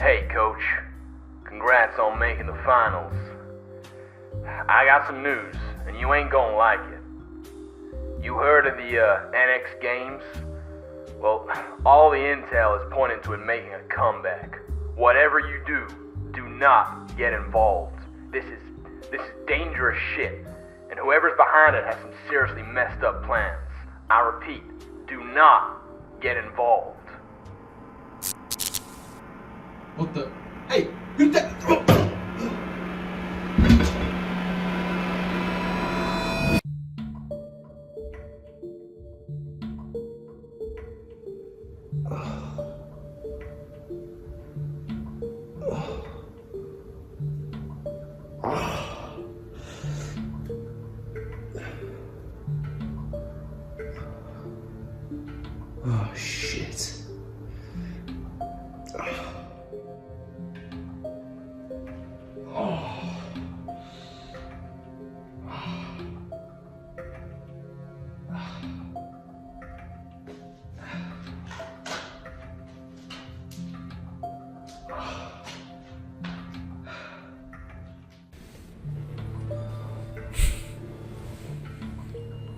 Hey, Coach. Congrats on making the finals. I got some news, and you ain't gonna like it. You heard of the NX Games? Well, all the intel is pointing to it making a comeback. Whatever you do, do not get involved. This is dangerous shit, and whoever's behind it has some seriously messed up plans. I repeat, do not get involved. What the? Hey, who's that? Oh, shit.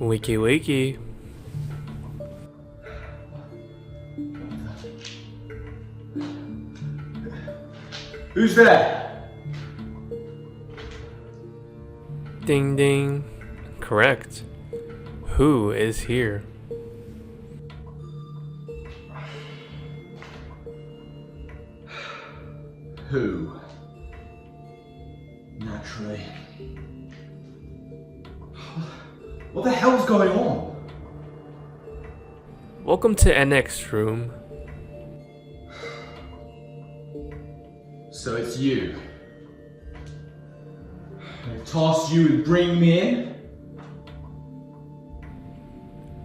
Wiki wiki. Who's there? Ding ding. Correct. Who is here? Who? Naturally. What the hell's going on? Welcome to NX Room. So it's you. They tasked you with bringing me in?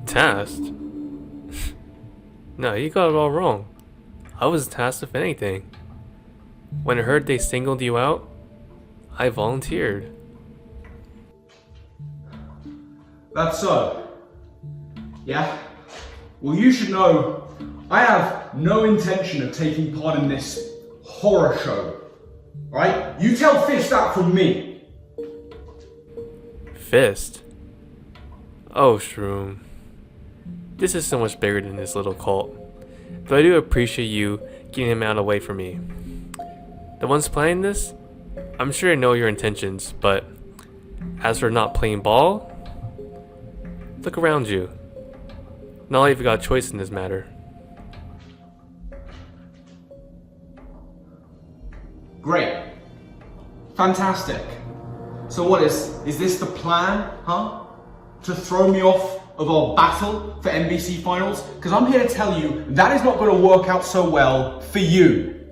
Tasked? No, you got it all wrong. I was tasked if anything. When I heard they singled you out, I volunteered. That's so. Yeah? Well, you should know, I have no intention of taking part in this horror show. Right? You tell Fist that from me. Fist? Oh, Shroom. This is so much bigger than this little cult. But I do appreciate you getting him out of the way for me. The ones playing this, I'm sure I know your intentions, but as for not playing ball, look around you. Not like you've got a choice in this matter. Great. Fantastic. So what is this the plan, huh? To throw me off of our battle for MBC finals? Because I'm here to tell you, that is not going to work out so well for you.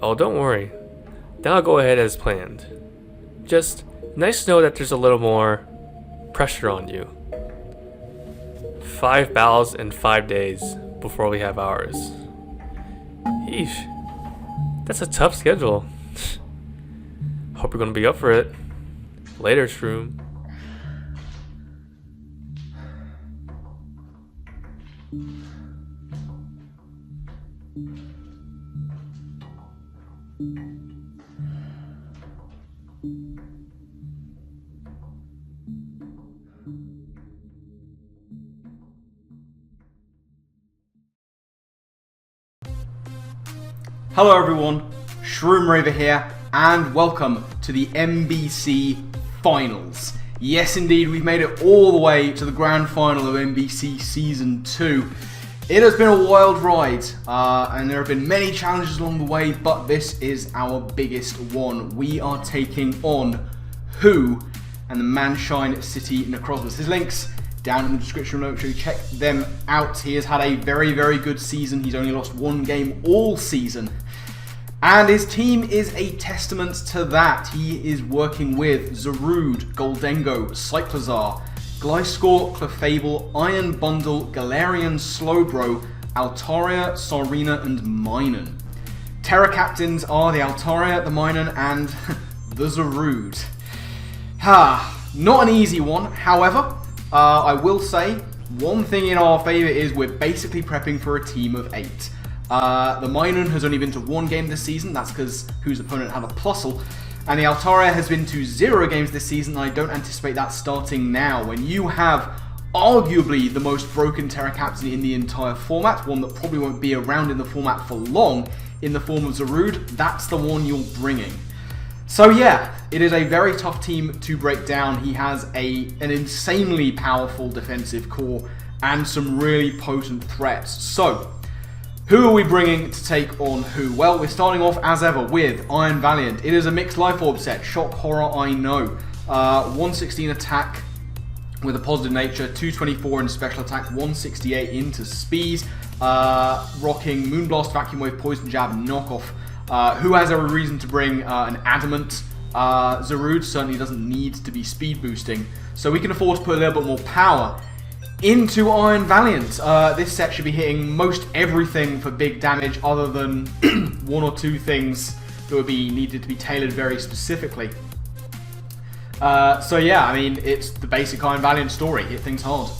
Oh, don't worry. That'll go ahead as planned. Just nice to know that there's a little more pressure on you. 5 battles in 5 days before we have ours. Yeesh. That's a tough schedule. Hope you're gonna be up for it. Later, Shroom. Hello everyone, Shroomraver here, and welcome to the MBC Finals. Yes indeed, we've made it all the way to the grand final of MBC Season 2. It has been a wild ride, and there have been many challenges along the way, but this is our biggest one. We are taking on Who and the Manshine City Necrozmas. His links down in the description below, make sure you check them out. He has had a very, very good season. He's only lost one game all season. And his team is a testament to that. He is working with Zarude, Goldengo, Cyclozar, Gliscor, Clefable, Iron Bundle, Galarian Slowbro, Altaria, Sarina, and Minun. Terra captains are the Altaria, the Minun, and the Zarude. Not an easy one. However, I will say one thing in our favour is we're basically prepping for a team of 8. The Minun has only been to 1 game this season, that's because whose opponent had a Plusle. And the Altaria has been to 0 games this season, and I don't anticipate that starting now. When you have arguably the most broken Terra Captain in the entire format, one that probably won't be around in the format for long, in the form of Zarude, that's the one you're bringing. So yeah, it is a very tough team to break down. He has an insanely powerful defensive core and some really potent threats. So, who are we bringing to take on who? Well, we're starting off as ever with Iron Valiant. It is a mixed life orb set. Shock horror, I know. 116 attack with a positive nature, 224 in special attack, 168 into speed. Rocking Moonblast, Vacuum Wave, Poison Jab, Knockoff. Who has every reason to bring an Adamant? Zarude certainly doesn't need to be speed boosting, so we can afford to put a little bit more power into Iron Valiant. This set should be hitting most everything for big damage other than 1 or 2 things that would be needed to be tailored very specifically. So yeah, I mean, it's the basic Iron Valiant story, hit things hard.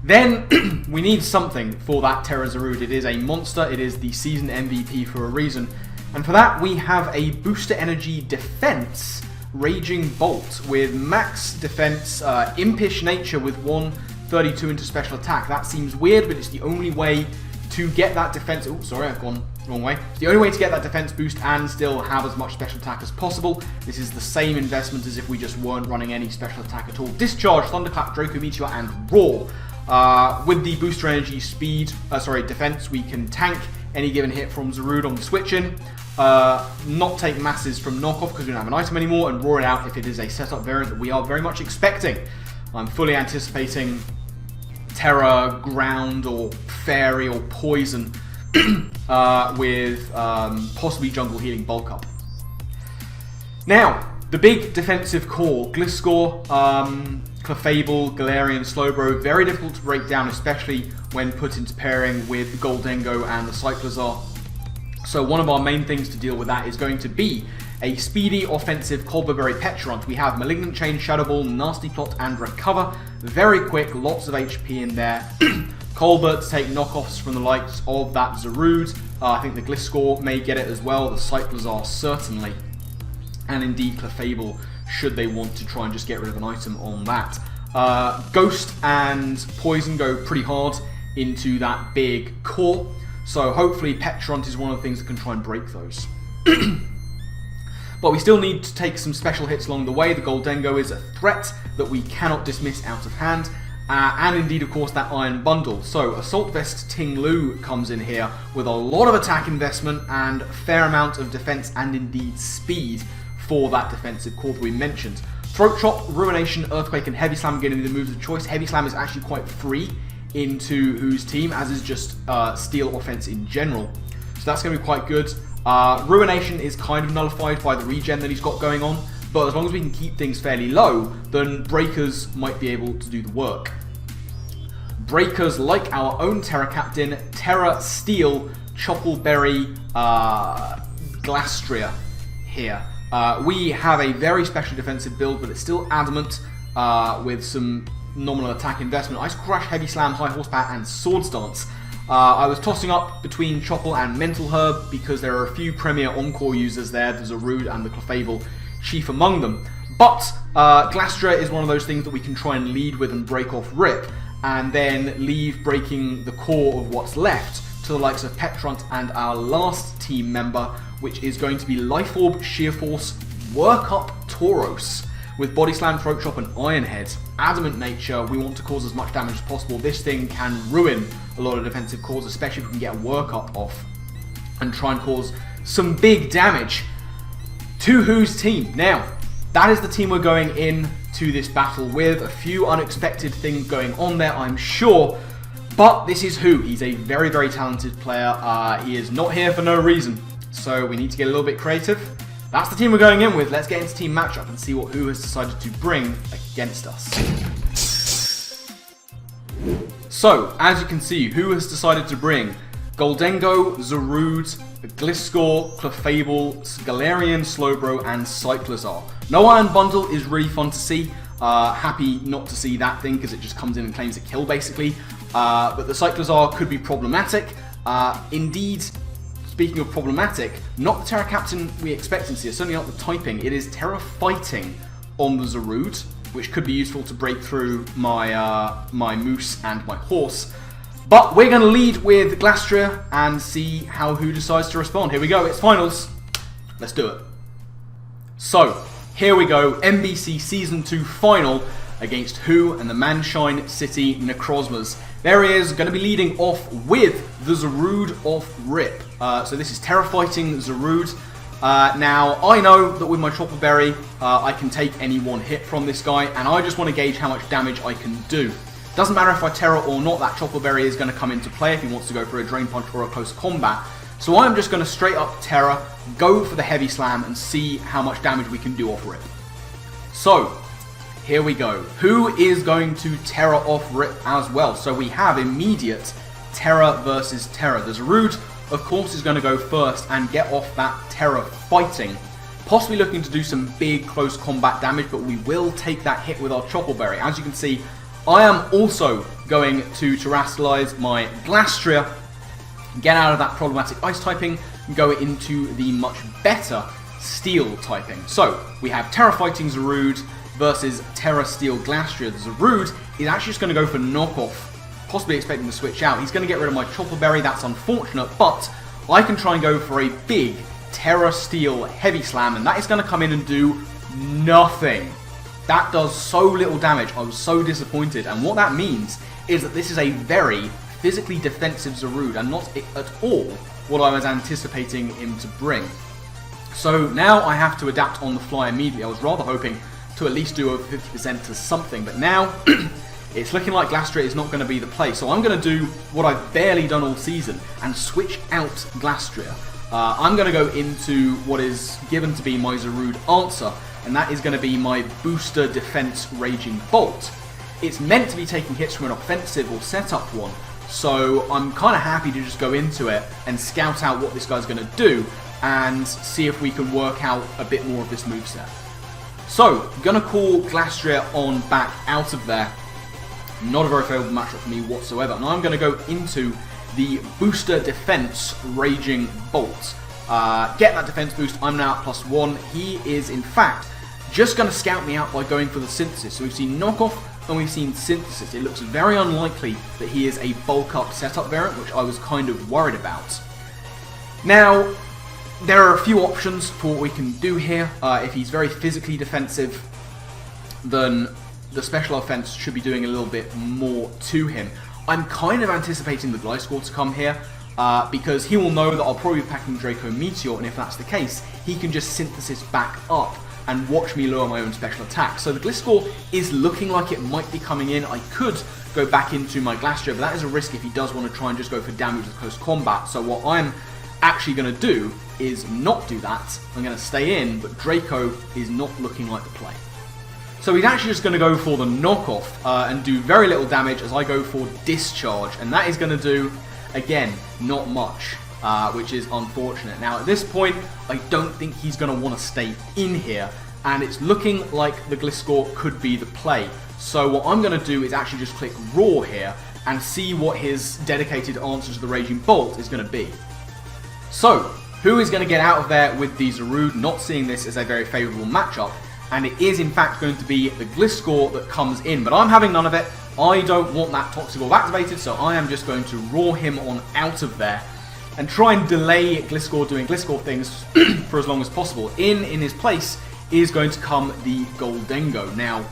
Then we need something for that Terra Zarude. It is a monster, it is the season MVP for a reason. And for that we have a booster energy defense, Raging Bolt, with max defense, impish nature with 132 into special attack. That seems weird, but it's the only way to get that defense. Oh, sorry, I've gone the wrong way. It's the only way to get that defense boost and still have as much special attack as possible. This is the same investment as if we just weren't running any special attack at all. Discharge, Thunderclap, Draco Meteor, and Roar. With the booster energy defense, we can tank any given hit from Zarude on the switch-in, not take masses from knockoff because we don't have an item anymore, and roar it out if it is a setup variant that we are very much expecting. I'm fully anticipating Terra, Ground, or Fairy, or Poison with possibly Jungle Healing Bulk Up. Now, the big defensive core, Gliscor, Clefable, Galarian, Slowbro, very difficult to break down, especially when put into pairing with the Goldengo and the Cyclozar. So one of our main things to deal with that is going to be a speedy, offensive Colberberry Petulant. We have Malignant Chain, Shadow Ball, Nasty Plot, and Recover. Very quick, lots of HP in there. Colbert to take knockoffs from the likes of that Zarude. I think the Gliscor may get it as well, the Cyclozar certainly. And indeed Clefable, should they want to try and just get rid of an item on that. Ghost and Poison go pretty hard into that big core, so hopefully Petulant is one of the things that can try and break those. But we still need to take some special hits along the way. The Goldengo is a threat that we cannot dismiss out of hand, and indeed of course that Iron Bundle. So Assault Vest Ting-Lu comes in here with a lot of attack investment and a fair amount of defense and indeed speed for that defensive core that we mentioned. Throat Chop, Ruination, Earthquake, and Heavy Slam are going to be the moves of choice. Heavy Slam is actually quite free into Who's team, as is just Steel Offense in general. So that's going to be quite good. Ruination is kind of nullified by the regen that he's got going on, but as long as we can keep things fairly low, then Breakers might be able to do the work. Breakers, like our own Terra Captain, Terra Steel, Choppleberry, Glastria here. We have a very special defensive build, but it's still adamant with some nominal attack investment. Ice Crush, Heavy Slam, High Horsepower, and Swords Dance. I was tossing up between Chopple and Mental Herb because there are a few premier Encore users there. There's a Zarude and the Clefable, chief among them. But Glastria is one of those things that we can try and lead with and break off rip, and then leave breaking the core of what's left to the likes of Petulant and our last team member, which is going to be Life Orb, Sheer Force, Work Up Tauros, with Body Slam, Throat Chop, and Iron Head. Adamant nature, we want to cause as much damage as possible. This thing can ruin a lot of defensive cores, especially if we can get a Work Up off and try and cause some big damage to Who's team. Now, that is the team we're going in to this battle with. A few unexpected things going on there, I'm sure. But this is Who. He's a very, very talented player. He is not here for no reason. So we need to get a little bit creative. That's the team we're going in with. Let's get into team matchup and see what Who has decided to bring against us. So, as you can see, Who has decided to bring Goldengo, Zarude, Gliscor, Clefable, Galarian, Slowbro, and Cyclozar. No Iron Bundle is really fun to see. Happy not to see that thing because it just comes in and claims a kill basically. But the Cyclozar could be problematic. Indeed, speaking of problematic, not the Terra Captain we expect to see, it's certainly not the typing, it is Terra Fighting on the Zarude, which could be useful to break through my my Moose and my Horse. But we're going to lead with Glastria and see how who decides to respond. Here we go, it's finals. Let's do it. So, here we go, MBC Season 2 final against who and the Manshine City Necrozmas. There he is, going to be leading off with the Zarude of Rip. So this is Terra Fighting Zarude. Now, I know that with my Chopper Berry, I can take any one hit from this guy, and I just want to gauge how much damage I can do. Doesn't matter if I Terra or not, that Chopper Berry is going to come into play if he wants to go for a Drain Punch or a Close Combat. So I'm just going to straight up Terra, go for the Heavy Slam, and see how much damage we can do off Rip. So, here we go. Who is going to Terra off Rip as well? So we have immediate Terra versus Terra. The Zarude, of course, is going to go first and get off that Terra Fighting. Possibly looking to do some big close combat damage, but we will take that hit with our Chopper Berry. As you can see, I am also going to Terrastallize my Glastria, get out of that problematic Ice typing, and go into the much better Steel typing. So, we have Terra Fighting Zarude versus Terra Steel Glastria. The Zarude is actually just going to go for knockoff, possibly expecting to switch out. He's going to get rid of my Chopper Berry, that's unfortunate, but I can try and go for a big Terra Steel Heavy Slam, and that is going to come in and do nothing. That does so little damage. I was so disappointed, and what that means is that this is a very physically defensive Zarude, and not at all what I was anticipating him to bring. So now I have to adapt on the fly immediately. I was rather hoping to at least do over 50% to something, but now it's looking like Glastria is not going to be the play. So I'm going to do what I've barely done all season and switch out Glastria. I'm going to go into what is given to be my Zarude answer, and that is going to be my Booster Defense Raging Bolt. It's meant to be taking hits from an offensive or setup one, so I'm kind of happy to just go into it and scout out what this guy's going to do and see if we can work out a bit more of this moveset. So, going to call Glastria on back out of there. Not a very favourable matchup for me whatsoever. And I'm going to go into the Booster Defense Raging Bolt. Get that defense boost, I'm now at +1. He is, in fact, just going to scout me out by going for the Synthesis. So we've seen Knockoff and we've seen Synthesis. It looks very unlikely that he is a bulk up setup variant, which I was kind of worried about. Now, there are a few options for what we can do here. If he's very physically defensive, then the special offense should be doing a little bit more to him. I'm kind of anticipating the Gliscor to come here, because he will know that I'll probably be packing Draco Meteor, and if that's the case, he can just Synthesis back up and watch me lower my own special attack. So the Gliscor is looking like it might be coming in. I could go back into my Glastria, but that is a risk if he does want to try and just go for damage with close combat. So what I'm actually going to do is not do that. I'm going to stay in, but Draco is not looking like the play. So he's actually just going to go for the knockoff and do very little damage as I go for Discharge, and that is going to do, again, not much, which is unfortunate. Now at this point, I don't think he's going to want to stay in here, and it's looking like the Gliscor could be the play. So what I'm going to do is actually just click Raw here and see what his dedicated answer to the Raging Bolt is going to be. So, who is going to get out of there with the Zarude? Not seeing this as a very favourable matchup, and it is in fact going to be the Gliscor that comes in, but I'm having none of it. I don't want that Toxic Orb activated, so I am just going to Raw him on out of there and try and delay Gliscor doing Gliscor things for as long as possible. In his place is going to come the Goldengo. Now,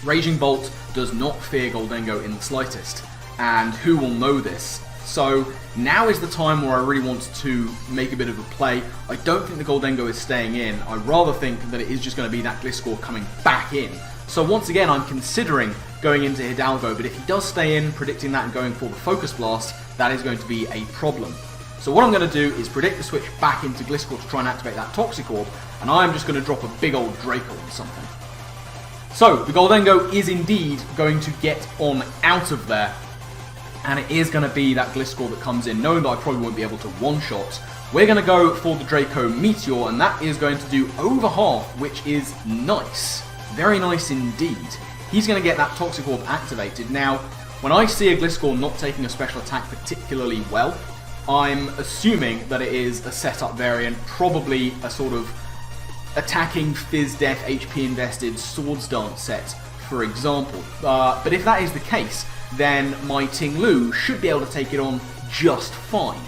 Raging Bolt does not fear Goldengo in the slightest, and who will know this? So now is the time where I really want to make a bit of a play. I don't think the Goldengo is staying in. I rather think that it is just going to be that Gliscor coming back in. So once again, I'm considering going into Hidalgo, but if he does stay in, predicting that and going for the Focus Blast, that is going to be a problem. So what I'm going to do is predict the switch back into Gliscor to try and activate that Toxic Orb, and I'm just going to drop a big old Draco or something. So the Goldengo is indeed going to get on out of there, and it is going to be that Gliscor that comes in, knowing that I probably won't be able to one-shot. We're going to go for the Draco Meteor, and that is going to do over half, which is nice. Very nice indeed. He's going to get that Toxic Orb activated. Now, when I see a Gliscor not taking a special attack particularly well, I'm assuming that it is a setup variant, probably a sort of attacking Fizz Def HP invested Swords Dance set, for example. But if that is the case, then my Ting-Lu should be able to take it on just fine.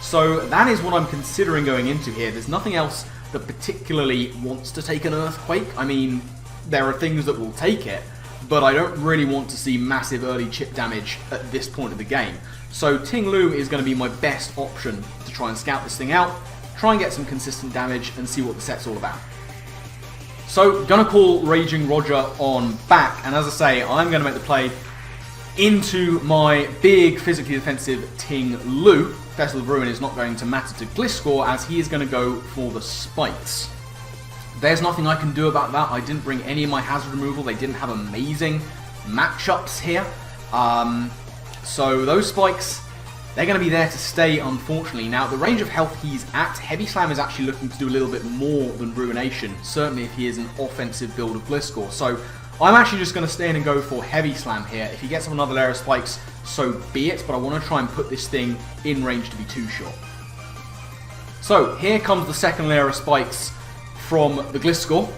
So that is what I'm considering going into here. There's nothing else that particularly wants to take an Earthquake. I mean, there are things that will take it, but I don't really want to see massive early chip damage at this point of the game. So Ting-Lu is going to be my best option to try and scout this thing out, try and get some consistent damage, and see what the set's all about. So, gonna call Raging Roger on back, and as I say, I'm going to make the play into my big physically defensive Ting-Lu. Festival of Ruin is not going to matter to Gliscor, as he is going to go for the spikes. There's nothing I can do about that. I didn't bring any of my hazard removal. They didn't have amazing matchups here. So those spikes, they're going to be there to stay, unfortunately. Now, the range of health he's at, Heavy Slam is actually looking to do a little bit more than Ruination, certainly if he is an offensive build of Gliscor. So I'm actually just going to stay in and go for Heavy Slam here. If he gets another layer of spikes, so be it, but I want to try and put this thing in range to be too short. So here comes the second layer of spikes from the Gliscor.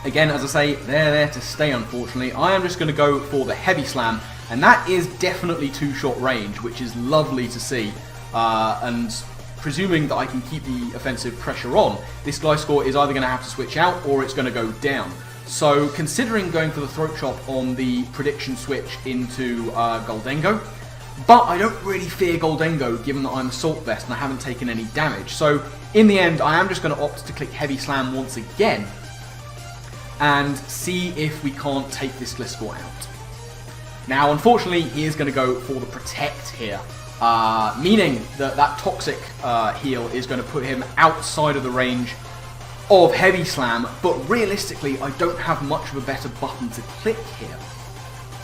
Again, as I say, they're there to stay, unfortunately. I am just going to go for the Heavy Slam, and that is definitely too short range, which is lovely to see. And presuming that I can keep the offensive pressure on, this Gliscor is either going to have to switch out or it's going to go down. So considering going for the Throat Chop on the prediction switch into Gholdengo, but I don't really fear Gholdengo given that I'm Assault Vest and I haven't taken any damage. So in the end, I am just going to opt to click Heavy Slam once again and see if we can't take this Gliscor out. Now, unfortunately, he is going to go for the Protect here, meaning that that Toxic heal is going to put him outside of the range of Heavy Slam, but realistically, I don't have much of a better button to click here.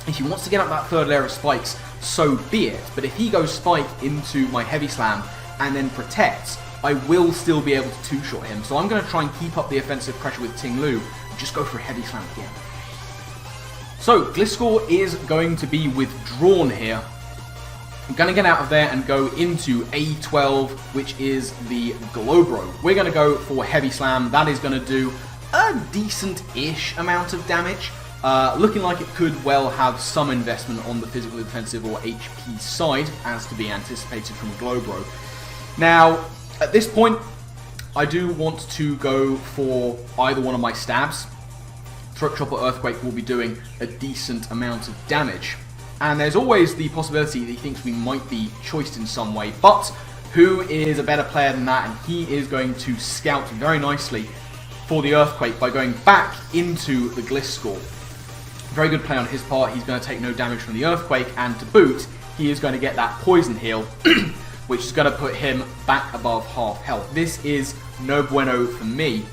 If he wants to get up that third layer of spikes, so be it, but if he goes Spike into my Heavy Slam and then protects, I will still be able to two-shot him. So I'm going to try and keep up the offensive pressure with Ting-Lu and just go for a Heavy Slam again. So Gliscor is going to be withdrawn here. I'm going to get out of there and go into A12, which is the Globro. We're going to go for Heavy Slam. That is going to do a decent-ish amount of damage. Looking like it could well have some investment on the physical defensive or HP side, as to be anticipated from a Globro. Now, at this point, I do want to go for either one of my stabs. Throat Chop or Earthquake will be doing a decent amount of damage. And there's always the possibility that he thinks we might be choiced in some way, but who is a better player than that? And he is going to scout very nicely for the Earthquake by going back into the Gliscor. Very good play on his part. He's going to take no damage from the Earthquake, and to boot, he is going to get that Poison Heal, which is going to put him back above half health. This is no bueno for me.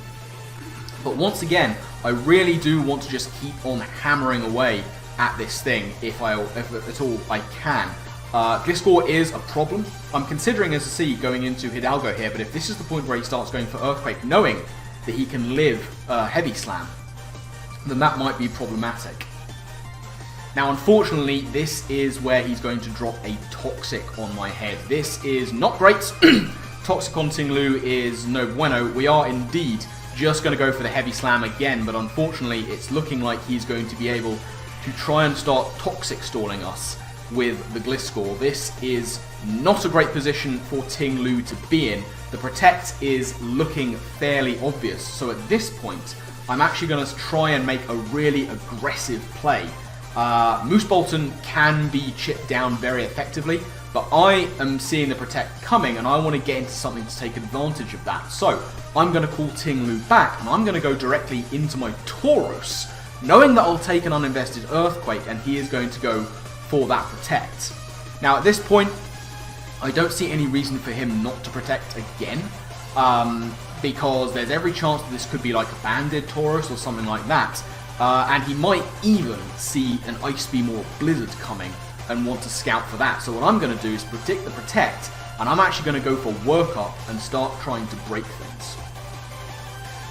But once again, I really do want to just keep on hammering away at this thing if at all I can. Gliscor is a problem. I'm considering as a C going into Hidalgo here, but if this is the point where he starts going for Earthquake, knowing that he can live Heavy Slam, then that might be problematic. Now, unfortunately, this is where he's going to drop a Toxic on my head. This is not great. Toxic on Ting-Lu is no bueno. We are indeed just going to go for the Heavy Slam again, but unfortunately, it's looking like he's going to be able to try and start Toxic stalling us with the Gliscor. This is not a great position for Ting-Lu to be in. The Protect is looking fairly obvious, so at this point, I'm actually going to try and make a really aggressive play. Moose Bolton can be chipped down very effectively, but I am seeing the Protect coming, and I want to get into something to take advantage of that. So, I'm going to call Ting-Lu back, and I'm going to go directly into my Tauros, knowing that I'll take an uninvested Earthquake, and he is going to go for that Protect. Now, at this point, I don't see any reason for him not to Protect again, because there's every chance that this could be like a Banded Tauros or something like that, and he might even see an Ice Beam or Blizzard coming and want to scout for that. So what I'm going to do is predict the Protect, and I'm actually going to go for Work Up and start trying to break things.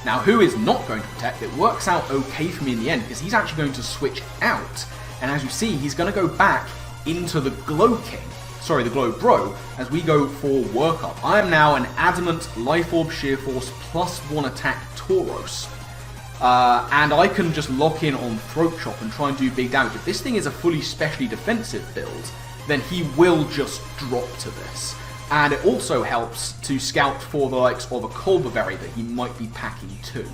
Now, who is not going to Protect? It works out okay for me in the end, because he's actually going to switch out. And as you see, he's going to go back into the Glow King. the Glowbro, as we go for workup. I am now an Adamant, Life Orb, Sheer Force, +1 attack Tauros. And I can just lock in on Throat Chop and try and do big damage. If this thing is a fully specially defensive build, then he will just drop to this. And it also helps to scout for the likes of a Culver Berry that he might be packing too.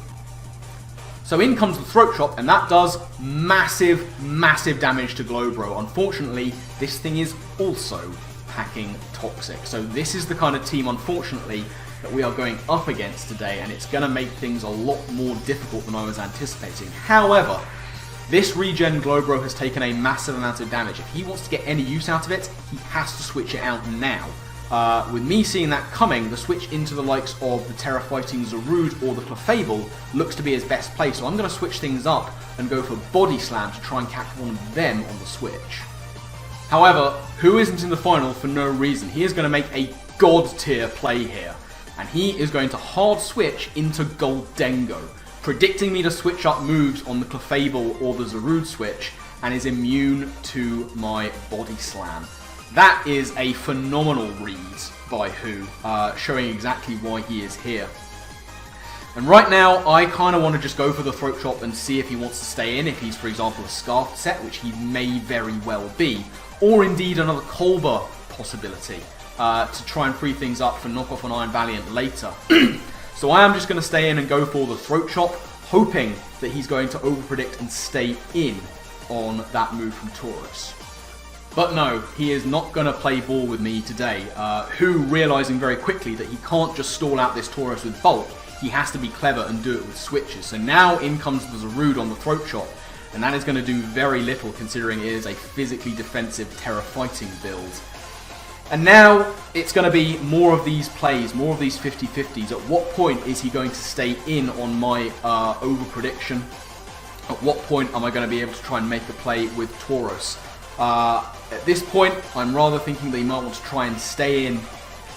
So in comes the Throat Chop, and that does massive, massive damage to Glowbro. Unfortunately, this thing is also packing Toxic. So this is the kind of team, unfortunately, that we are going up against today, and it's going to make things a lot more difficult than I was anticipating. However, this regen Glowbro has taken a massive amount of damage. If he wants to get any use out of it, he has to switch it out now. With me seeing that coming, the switch into the likes of the Terra Fighting Zarude or the Clefable looks to be his best play, so I'm going to switch things up and go for Body Slam to try and catch one of them on the switch. However, who isn't in the final for no reason? He is going to make a god tier play here, and he is going to hard switch into Goldengo, predicting me to switch up moves on the Clefable or the Zarude switch, and is immune to my Body Slam. That is a phenomenal read by Who, showing exactly why he is here. And right now, I kind of want to just go for the Throat Chop and see if he wants to stay in, if he's, for example, a Scarf set, which he may very well be, or indeed another Colbur possibility, to try and free things up for knockoff on Iron Valiant later. So I am just going to stay in and go for the Throat Chop, hoping that he's going to overpredict and stay in on that move from Tauros. But no, he is not going to play ball with me today. Who, realising very quickly that he can't just stall out this Tauros with Bulk, he has to be clever and do it with switches. So now in comes the Zarude on the Throat Chop, and that is going to do very little considering it is a physically defensive Terra Fighting build. And now it's going to be more of these plays, more of these 50-50s. At what point is he going to stay in on my over-prediction? At what point am I going to be able to try and make a play with Tauros? At this point, I'm rather thinking that he might want to try and stay in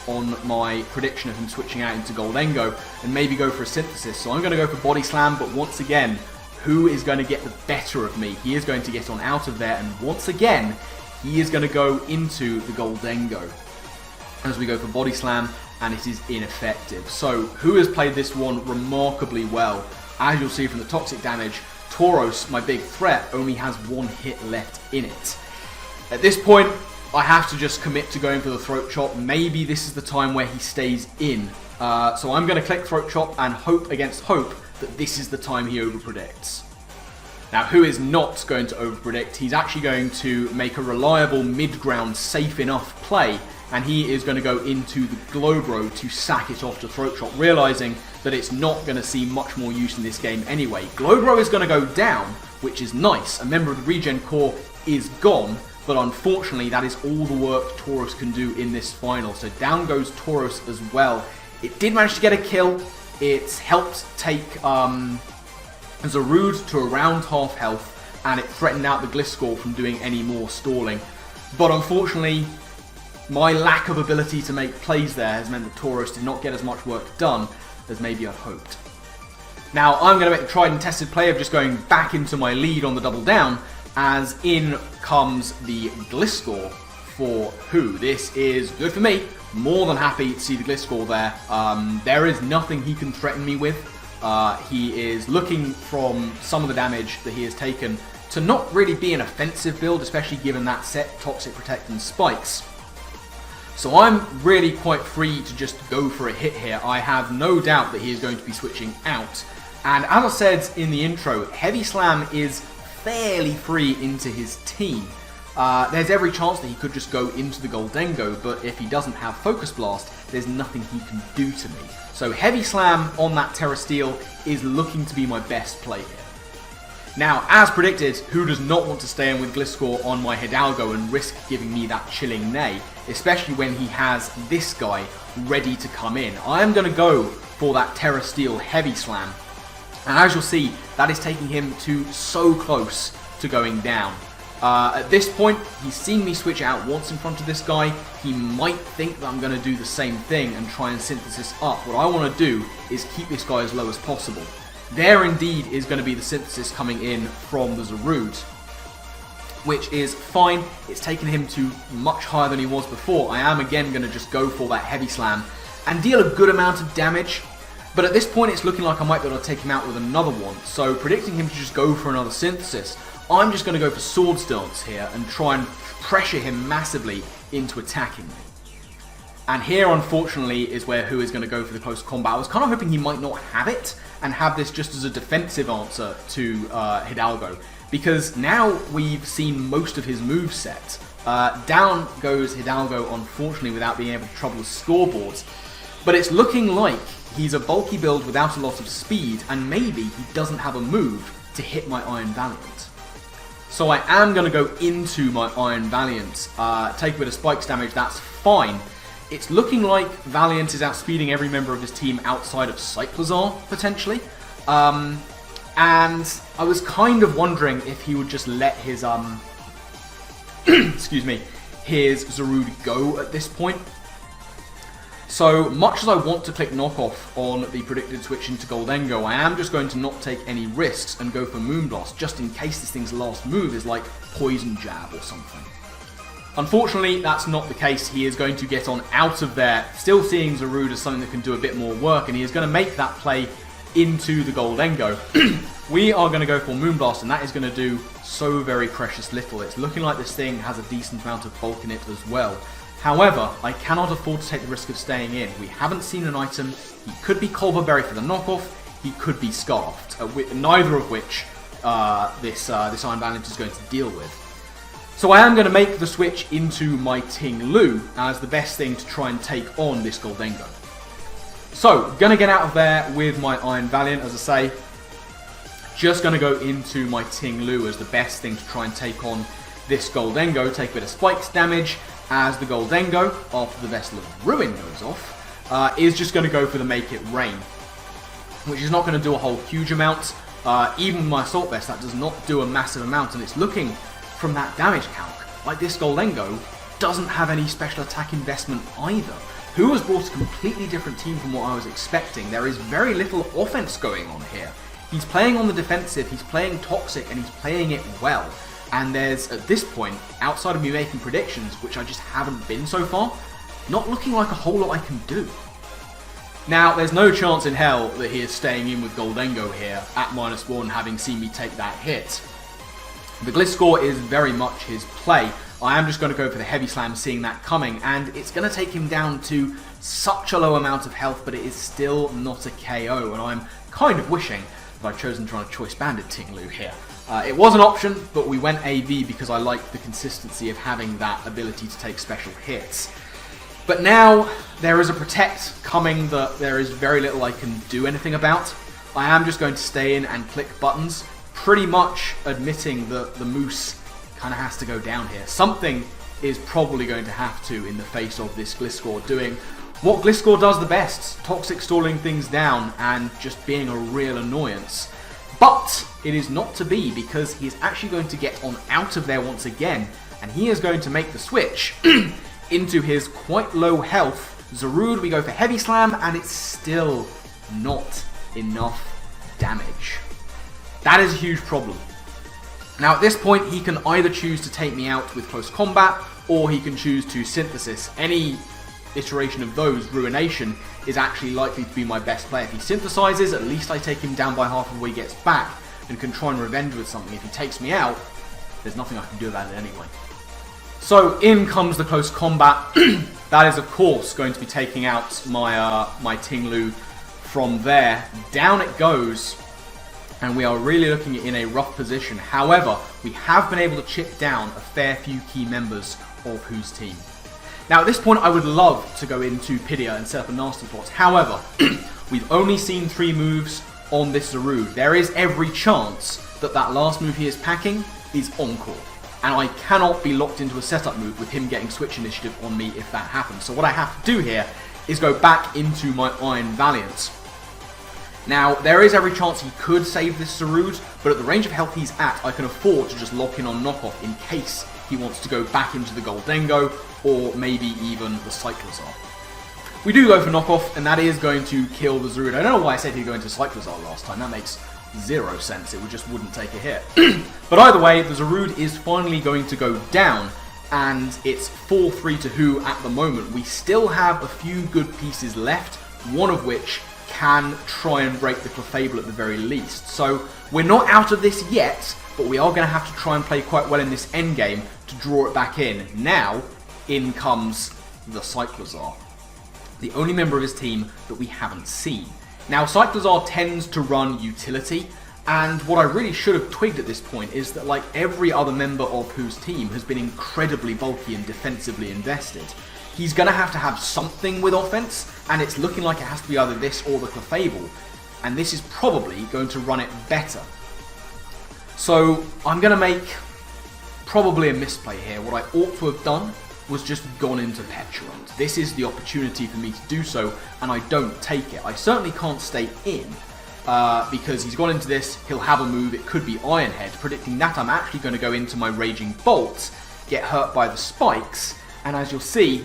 on my prediction of him switching out into Goldengo and maybe go for a Synthesis. So I'm going to go for Body Slam, but once again, Who is going to get the better of me? He is going to get on out of there, and once again, he is going to go into the Goldengo as we go for Body Slam, and it is ineffective. So Who has played this one remarkably well. As you'll see from the toxic damage, Tauros, my big threat, only has one hit left in it. At this point, I have to just commit to going for the Throat Chop. Maybe this is the time where he stays in. So I'm going to click Throat Chop and hope against hope that this is the time he overpredicts. Now, Who is not going to overpredict. He's actually going to make a reliable mid-ground safe enough play, and he is going to go into the Glowbro to sack it off to Throat Chop, realising that it's not going to see much more use in this game anyway. Glowbro is going to go down, which is nice. A member of the Regen Core is gone, but unfortunately that is all the work Tauros can do in this final. So down goes Tauros as well. It did manage to get a kill. It's helped take Zarude to around half health, and it threatened out the Gliscor from doing any more stalling. But unfortunately, my lack of ability to make plays there has meant that Tauros did not get as much work done as maybe I'd hoped. Now I'm going to make the tried and tested play of just going back into my lead on the double down, as in comes the Gliscor for Who. This is good for me. More than happy to see the Gliscor there. There is nothing he can threaten me with. He is looking from some of the damage that he has taken to not really be an offensive build, especially given that set, Toxic, Protect and Spikes. So I'm really quite free to just go for a hit here. I have no doubt that he is going to be switching out. And as I said in the intro, Heavy Slam is fairly free into his team. There's every chance that he could just go into the Goldengo, but if he doesn't have Focus Blast, there's nothing he can do to me. So Heavy Slam on that Terra Steel is looking to be my best play here. Now, as predicted, Who does not want to stay in with Gliscor on my Hidalgo and risk giving me that chilling nay, especially when he has this guy ready to come in. I am going to go for that Terra Steel Heavy Slam, and as you'll see, that is taking him to so close to going down. At this point, he's seen me switch out once in front of this guy. He might think that I'm going to do the same thing and try and Synthesis up. What I want to do is keep this guy as low as possible. There indeed is going to be the Synthesis coming in from the Zarude. which is fine. It's taken him to much higher than he was before. I am again going to just go for that Heavy Slam and deal a good amount of damage. But at this point it's looking like I might be able to take him out with another one. So predicting him to just go for another Synthesis, I'm just going to go for Swords Dance here and try and pressure him massively into attacking me. And here, unfortunately, is where Who is going to go for the close combat. I was kind of hoping he might not have it and have this just as a defensive answer to Hidalgo. Because now we've seen most of his moveset. Down goes Hidalgo, unfortunately, without being able to trouble the scoreboards. But it's looking like he's a bulky build without a lot of speed, and maybe he doesn't have a move to hit my Iron Valiant. So I am going to go into my Iron Valiant. Take a bit of spikes damage, that's fine. It's looking like Valiant is outspeeding every member of his team outside of Cyclozar, potentially. And I was kind of wondering if he would just let his, excuse me, his Zarude go at this point. So much as I want to click knockoff on the predicted switch into Goldengo, I am just going to not take any risks and go for Moonblast, just in case this thing's last move is like Poison Jab or something. Unfortunately, that's not the case. He is going to get on out of there, still seeing Zarude as something that can do a bit more work, and he is going to make that play into the Goldengo. We are going to go for Moonblast, and that is going to do so very precious little. It's looking like this thing has a decent amount of bulk in it as well. However, I cannot afford to take the risk of staying in. We haven't seen an item. He could be Culverberry for the knockoff. He could be Scarfed, neither of which this Iron Valiant is going to deal with. So I am going to make the switch into my Ting-Lu as the best thing to try and take on this Goldengo. So, going to get out of there with my Iron Valiant, as I say. Just going to go into my Ting-Lu as the best thing to try and take on this Goldengo. Take a bit of spikes damage as the Goldengo, after the Vessel of Ruin goes off, is just going to go for the Make It Rain, which is not going to do a whole huge amount. Even with my Assault Vest, that does not do a massive amount, and it's looking from that damage calc like this Goldengo doesn't have any special attack investment either. Who has brought a completely different team from what I was expecting. There is very little offense going on here. He's playing on the defensive, he's playing toxic, and he's playing it well. And there's, at this point, outside of me making predictions, which I just haven't been so far, not looking like a whole lot I can do. Now, there's no chance in hell that he is staying in with Goldengo here at -1, having seen me take that hit. The Gliscor is very much his play. I am just going to go for the Heavy Slam, seeing that coming, and it's going to take him down to such a low amount of health, but it is still not a KO, and I'm kind of wishing that I'd chosen to run a Choice Banded Ting-Lu here. It was an option, but we went AV because I liked the consistency of having that ability to take special hits. But now, there is a Protect coming that there is very little I can do anything about. I am just going to stay in and click buttons, pretty much admitting that the Moose kind of has to go down here. Something is probably going to have to in the face of this Gliscor doing what Gliscor does the best, toxic stalling things down and just being a real annoyance. But it is not to be, because he is actually going to get on out of there once again, and he is going to make the switch into his quite low health Zarude. We go for Heavy Slam, and it's still not enough damage. That is a huge problem. Now at this point, he can either choose to take me out with close combat, or he can choose to Synthesis. Any iteration of those, Ruination, is actually likely to be my best play. If he synthesizes, at least I take him down by half of what he gets back, and can try and revenge with something. If he takes me out, there's nothing I can do about it anyway. So in comes the close combat. That is of course going to be taking out my my Ting-Lu from there. Down it goes. And we are really looking in a rough position. However, we have been able to chip down a fair few key members of Who's team. Now at this point I would love to go into Pidia and set up a Nasty Plot. However, we've only seen 3 moves on this Zarude. There is every chance that that last move he is packing is Encore. And I cannot be locked into a setup move with him getting Switch Initiative on me if that happens. So what I have to do here is go back into my Iron Valiant. Now, there is every chance he could save this Zarude, but at the range of health he's at, I can afford to just lock in on knockoff in case he wants to go back into the Goldengo, or maybe even the Cyclozar. We do go for knockoff, and that is going to kill the Zarude. I don't know why I said he'd go into Cyclozar last time. That makes 0 sense. It just wouldn't take a hit. But either way, the Zarude is finally going to go down, and it's 4-3 to Who at the moment. We still have a few good pieces left, one of which can try and break the Clefable at the very least. So we're not out of this yet, but we are going to have to try and play quite well in this endgame to draw it back in. Now, in comes the Cyclozar, the only member of his team that we haven't seen. Now, Cyclozar tends to run utility, and what I really should have twigged at this point is that, like every other member of Who's team, has been incredibly bulky and defensively invested. He's going to have something with offense, and it's looking like it has to be either this or the Clefable, and this is probably going to run it better. So I'm going to make probably a misplay here. What I ought to have done was just gone into Petulant. This is the opportunity for me to do so, and I don't take it. I certainly can't stay in, because he's gone into this, he'll have a move, it could be Iron Head. Predicting that, I'm actually going to go into my Raging Bolt, get hurt by the spikes, and as you'll see,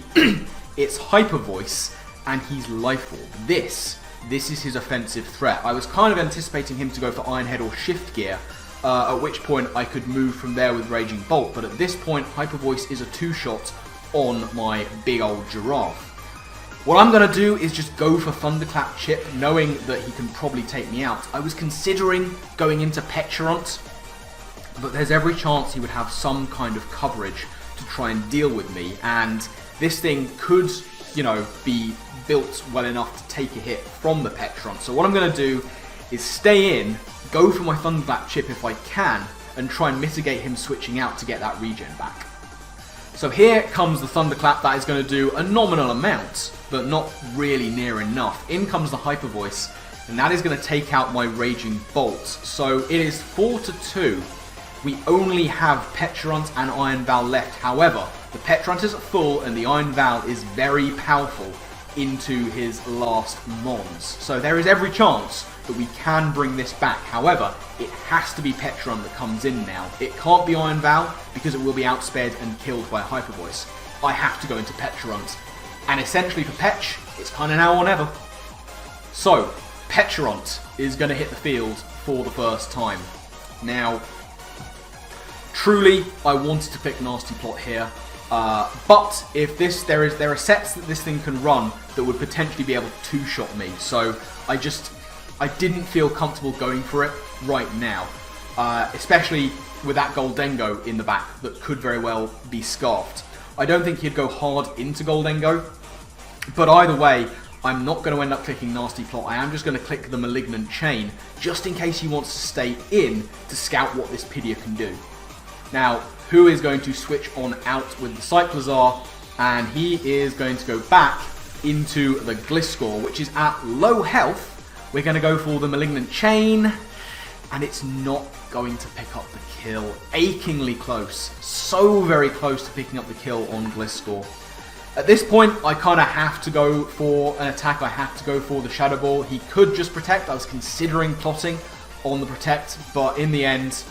it's Hyper Voice, and he's Life Orb. This is his offensive threat. I was kind of anticipating him to go for Iron Head or Shift Gear, at which point I could move from there with Raging Bolt, but at this point, Hyper Voice is a 2-shot on my big old Giraffe. What I'm going to do is just go for Thunderclap Chip, knowing that he can probably take me out. I was considering going into Petulant, but there's every chance he would have some kind of coverage to try and deal with me, and this thing could, you know, be built well enough to take a hit from the Petulant. So what I'm going to do is stay in, go for my Thunderclap Chip if I can, and try and mitigate him switching out to get that regen back. So here comes the Thunderclap. That is going to do a nominal amount, but not really near enough. In comes the Hyper Voice, and that is going to take out my Raging Bolt. So it is 4-2. We only have Petulant and Iron Val left. However, the Petulant is at full, and the Iron Val is very powerful into his last Mons. So there is every chance that we can bring this back. However, it has to be Petulant that comes in now. It can't be Iron Val, because it will be outspared and killed by Hyper Voice. I have to go into Petulant. And essentially for Petch, it's kind of now or never. So, Petulant is going to hit the field for the first time. Now, truly, I wanted to pick Nasty Plot here. But if there are sets that this thing can run that would potentially be able to 2-shot me. So I didn't feel comfortable going for it right now, especially with that Goldengo in the back that could very well be scarfed. I don't think he'd go hard into Goldengo, but either way, I'm not going to end up clicking Nasty Plot. I am just going to click the Malignant Chain, just in case he wants to stay in to scout what this Pidia can do. Now, Who is going to switch on out with the Cyclozar, and he is going to go back into the Gliscor, which is at low health. We're going to go for the Malignant Chain, and it's not going to pick up the kill. Achingly close. So very close to picking up the kill on Gliscor. At this point, I kind of have to go for an attack. I have to go for the Shadow Ball. He could just Protect. I was considering plotting on the Protect, but in the end,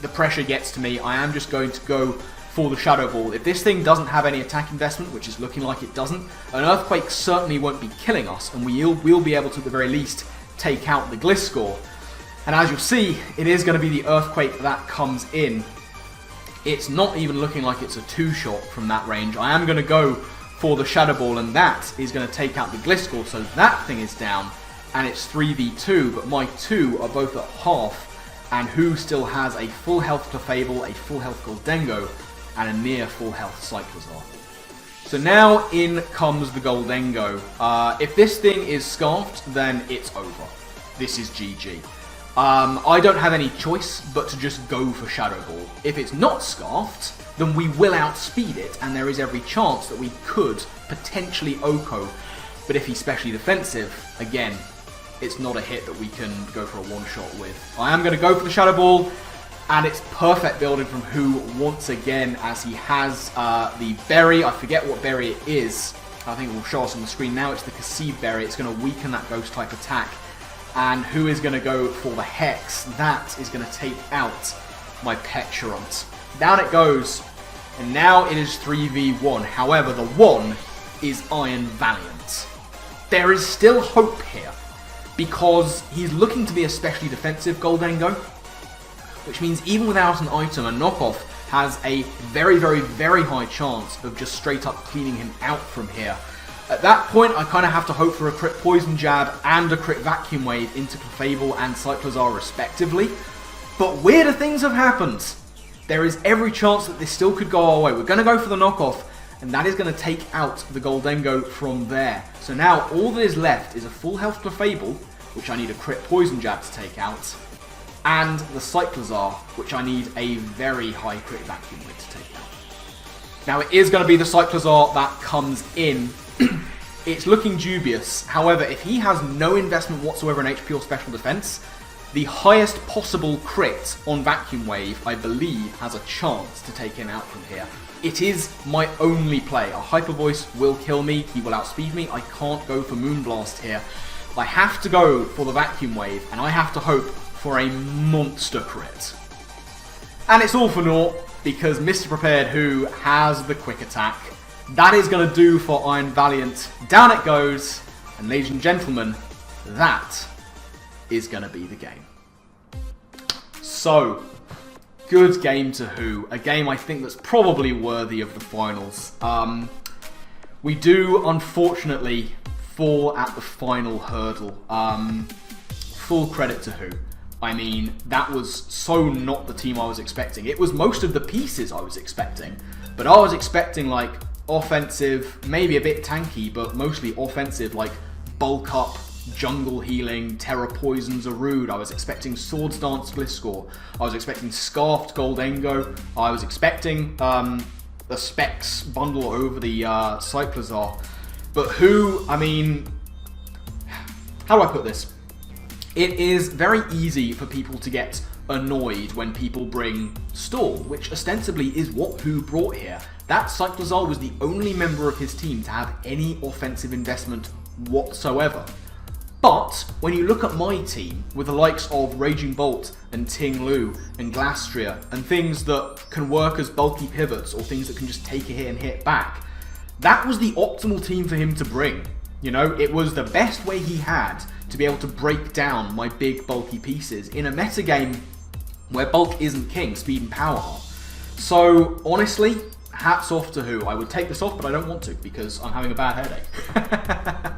the pressure gets to me. I am just going to go for the Shadow Ball. If this thing doesn't have any attack investment, which is looking like it doesn't, an Earthquake certainly won't be killing us, and we'll be able to, at the very least, take out the Gliscor. And as you'll see, it is going to be the Earthquake that comes in. It's not even looking like it's a 2-shot from that range. I am going to go for the Shadow Ball, and that is going to take out the Gliscor, so that thing is down, and it's 3v2, but my 2 are both at half, and Who still has a full health Clefable, a full health Goldengo, and a near full health Cyclozar. So now in comes the Goldengo. If this thing is scarfed, then it's over. This is GG. I don't have any choice but to just go for Shadow Ball. If it's not scarfed, then we will outspeed it, and there is every chance that we could potentially Oko. But if he's specially defensive, again, it's not a hit that we can go for a one-shot with. I am going to go for the Shadow Ball, and it's perfect building from Who once again, as he has the berry. I forget what berry it is. I think it will show us on the screen now. It's the Cassive berry. It's going to weaken that ghost-type attack. And Who is going to go for the Hex. That is going to take out my Petulant. Down it goes. And now it is 3v1. However, the 1 is Iron Valiant. There is still hope here. because he's looking to be especially defensive Goldengo, which means even without an item, a knockoff has a very, very, very high chance of just straight up cleaning him out from here. At that point, I kind of have to hope for a crit Poison Jab and a crit Vacuum Wave into Clefable and Cyclizar respectively. But weirder things have happened. There is every chance that this still could go our way. We're going to go for the knockoff, and that is going to take out the Goldengo from there. So now all that is left is a full health Clefable, which I need a crit Poison Jab to take out, and the Cyclizar, which I need a very high crit Vacuum Wave to take out. Now it is going to be the Cyclizar that comes in. It's looking dubious. However, if he has no investment whatsoever in HP or special defense, the highest possible crit on Vacuum Wave, I believe, has a chance to take him out from here. It is my only play. A Hyper Voice will kill me. He will outspeed me. I can't go for Moonblast here. I have to go for the Vacuum Wave, and I have to hope for a monster crit. And it's all for naught, because Mr. Prepared Who has the quick attack. That is going to do for Iron Valiant. Down it goes. And ladies and gentlemen, that is going to be the game. So, good game to Who. A game I think that's probably worthy of the finals. We do, unfortunately, fall at the final hurdle. Full credit to Who. I mean, that was so not the team I was expecting. It was most of the pieces I was expecting. But I was expecting, like, offensive, maybe a bit tanky, but mostly offensive, like bulk up, jungle healing, Terra Poison Zarude. I was expecting Swords Dance Gliscor. I was expecting Scarfed Goldengo. I was expecting the Specs bundle over the Cyclizar. But Who, I mean, how do I put this? It is very easy for people to get annoyed when people bring Stall, which ostensibly is what Who brought here. That Cyclizar was the only member of his team to have any offensive investment whatsoever. But when you look at my team, with the likes of Raging Bolt and Ting-Lu and Glastria, and things that can work as bulky pivots or things that can just take a hit and hit back, that was the optimal team for him to bring. You know, it was the best way he had to be able to break down my big bulky pieces in a metagame where bulk isn't king, speed and power are. So honestly, hats off to Who. I would take this off, but I don't want to because I'm having a bad headache.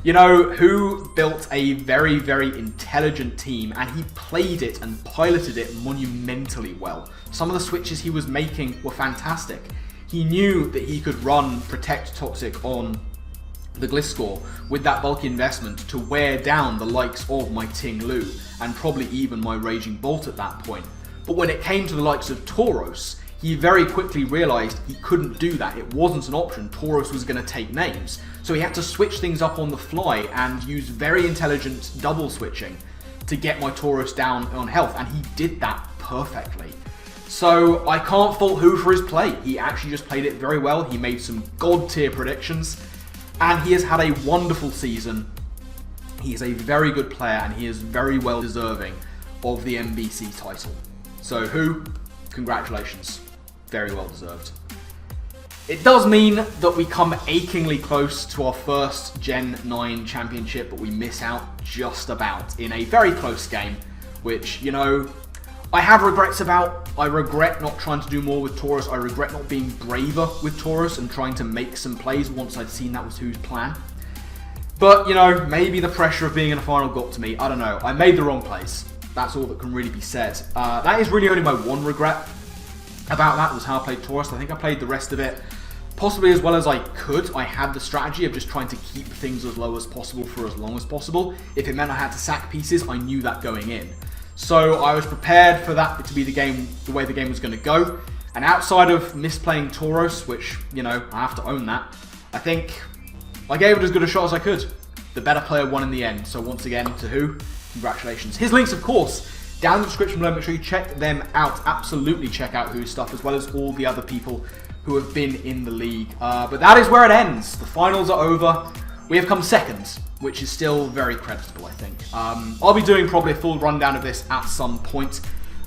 You know, Who built a very, very intelligent team, and he played it and piloted it monumentally well. Some of the switches he was making were fantastic. He knew that he could run Protect Toxic on the Gliscor with that bulky investment to wear down the likes of my Ting-Lu and probably even my Raging Bolt at that point. But when it came to the likes of Tauros, he very quickly realised he couldn't do that. It wasn't an option. Tauros was going to take names. So he had to switch things up on the fly and use very intelligent double switching to get my Tauros down on health, and he did that perfectly. So I can't fault Who for his play. He actually just played it very well. He made some god tier predictions, and he has had a wonderful season. He is a very good player, and he is very well deserving of the MBC title. So Who, congratulations. Very well deserved. It does mean that we come achingly close to our first Gen 9 championship, but we miss out just about in a very close game, which, you know, I have regrets about. I regret not trying to do more with Tauros. I regret not being braver with Tauros and trying to make some plays once I'd seen that was Who's plan. But, you know, maybe the pressure of being in a final got to me. I don't know. I made the wrong plays. That's all that can really be said. That is really only my one regret about that, was how I played Tauros. I think I played the rest of it possibly as well as I could. I had the strategy of just trying to keep things as low as possible for as long as possible. If it meant I had to sack pieces, I knew that going in. So I was prepared for that to be the way the game was going to go. And outside of misplaying Tauros, which, you know, I have to own that, I think I gave it as good a shot as I could. The better player won in the end. So once again, to Who, congratulations. His links, of course, down in the description below. Make sure you check them out. Absolutely check out Who's stuff, as well as all the other people who have been in the league. But that is where it ends. The finals are over. We have come second, which is still very creditable, I think. I'll be doing probably a full rundown of this at some point,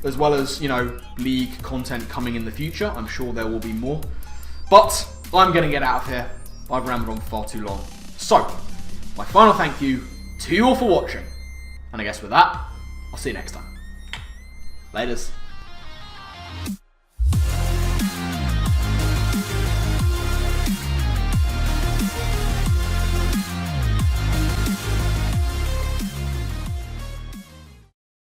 as well as, you know, league content coming in the future. I'm sure there will be more. But I'm going to get out of here. I've rambled on for far too long. So, my final thank you to you all for watching. And I guess with that, I'll see you next time. Laters.